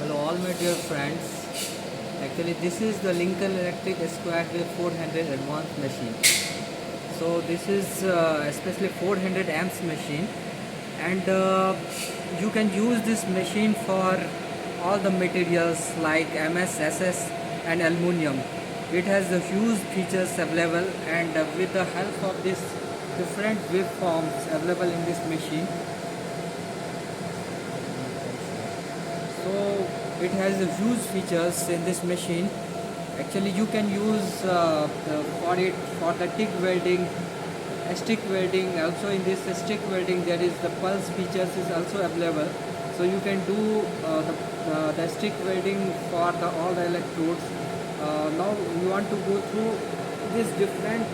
Hello all my dear friends. Actually this is the Lincoln Electric Square Wave 400 advanced machine. So this is especially 400 amps machine, and you can use this machine for all the materials like MS, SS and aluminium. It has the huge features available, and with the help of this different waveforms available in this machine, so it has a huge features in this machine. Actually you can use for it for the TIG welding, stick welding. Also in this stick welding there is the pulse features is also available, so you can do the stick welding for all the electrodes. Now we want to go through this different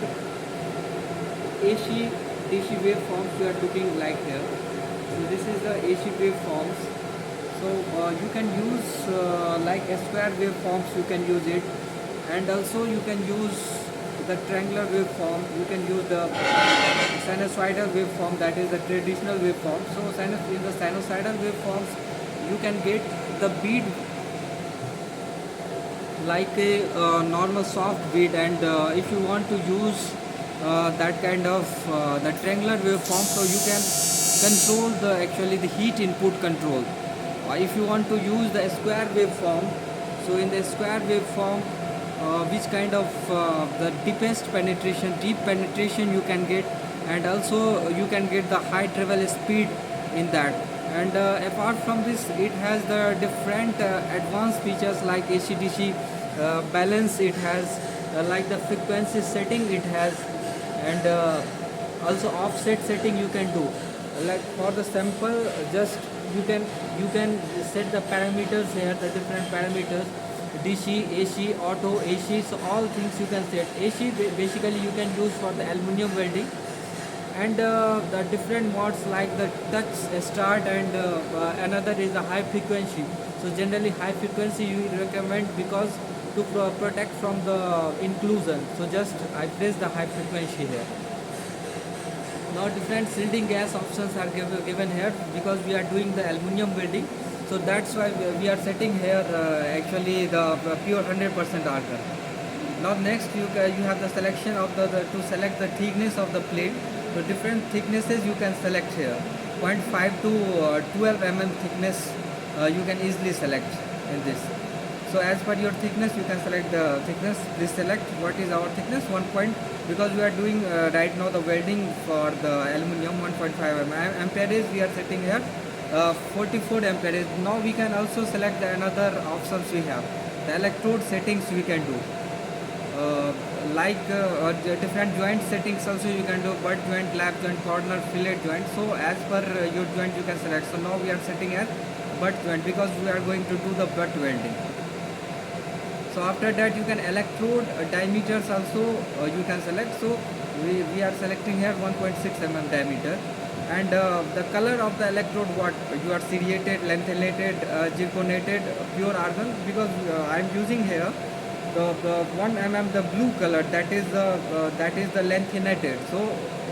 AC DC waveforms we are looking like here. So this is the AC waveforms. So you can use like a square waveforms, you can use it, and also you can use the triangular waveform, you can use the sinusoidal waveform, that is the traditional waveform. So in the sinusoidal waveforms you can get the bead like a normal soft bead, and if you want to use that kind of the triangular waveform, so you can control the actually the heat input control. If you want to use the square waveform, so in the square waveform which kind of the deep penetration you can get, and also you can get the high travel speed in that. And apart from this, it has the different advanced features like AC/DC balance, it has like the frequency setting it has, and also offset setting you can do. Like for the sample, just you can set the parameters here, the different parameters: DC, AC, auto, AC. So all things you can set. AC basically you can use for the aluminium welding, and the different modes like the touch start, and another is the high frequency. So generally high frequency you recommend because to protect from the inclusion. So just I press the high frequency here. Now different shielding gas options are given here because we are doing the aluminium welding. So that's why we are setting here actually the pure 100% argon. Now next you have the selection of to select the thickness of the plate. So different thicknesses you can select here. 0.5 to 12 mm thickness you can easily select in this. So as per your thickness you can select the thickness. Please select what is our thickness. Because we are doing right now the welding for the aluminium, 1.5 amperage we are setting here, 44 amperage. Now we can also select the another options we have. The electrode settings we can do. The different joint settings also you can do: butt joint, lap joint, corner, fillet joint. So as per your joint you can select. So now we are setting as butt joint because we are going to do the butt welding. So after that you can electrode diameters also you can select. So we are selecting here 1.6 mm diameter, and the color of the electrode, what you are seriated, lanthanated, zirconated, pure argon, because I am using here the 1 mm the blue color, that is the lanthanated. So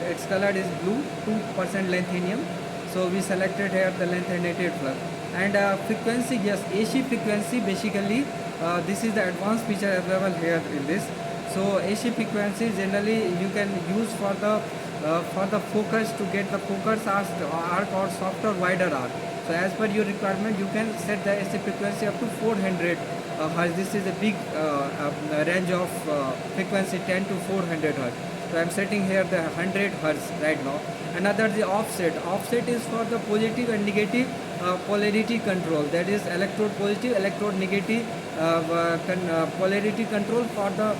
its color is blue, 2% lanthanium. So we selected here the lanthanated plug. And frequency, yes, AC frequency basically this is the advanced feature available here in this. So AC frequency generally you can use for the focus, to get the focus arc or softer wider arc. So as per your requirement you can set the AC frequency up to 400 Hertz. This is a big range of frequency, 10 to 400 Hertz. So I am setting here the 100 Hertz right now. Another, the offset. Offset is for the positive and negative polarity control. That is electrode positive, electrode negative polarity control. For the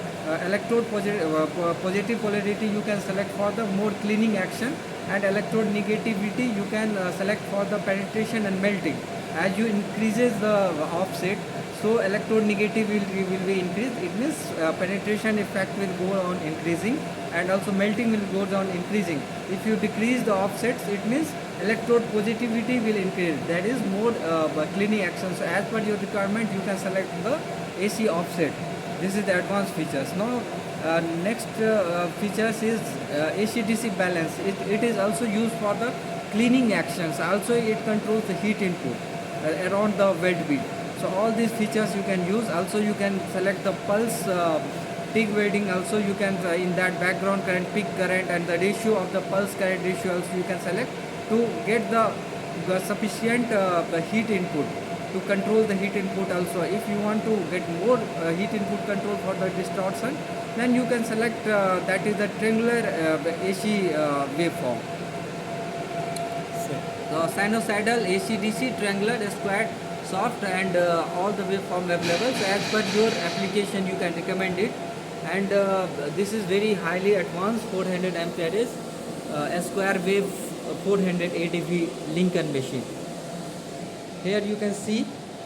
electrode positive polarity you can select for the more cleaning action, and electrode negativity you can select for the penetration and melting. As you increases the offset, so electrode negative will be increased. It means penetration effect will go on increasing, and also melting will go on increasing. If you decrease the offsets, it means electrode positivity will increase. That is more cleaning action. So as per your requirement you can select the AC offset. This is the advanced features. Now next features is AC/DC balance. It is also used for the cleaning actions. Also it controls the heat input around the weld bead. So all these features you can use. Also you can select the pulse TIG welding. Also you can in that background current, peak current, and the ratio of the pulse current ratio also you can select to get the sufficient the heat input, to control the heat input. Also if you want to get more heat input control for the distortion, then you can select that is the triangular AC waveform. The sinusoidal, AC/DC, triangular, squared, soft, and all the waveform available. So as per your application, you can recommend it. And this is very highly advanced 400 amperes a square wave 400 ADV Lincoln machine. Here you can see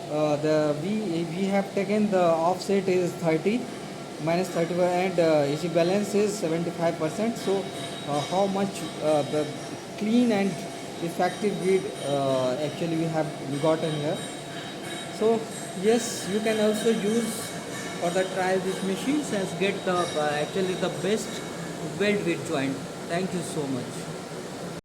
the we have taken the offset is 30 minus 30 and AC balance is 75%. So how much the clean and effective grid actually we have gotten here. So yes, you can also use for the trial these machines and get the actually the best weld with joint. Thank you so much.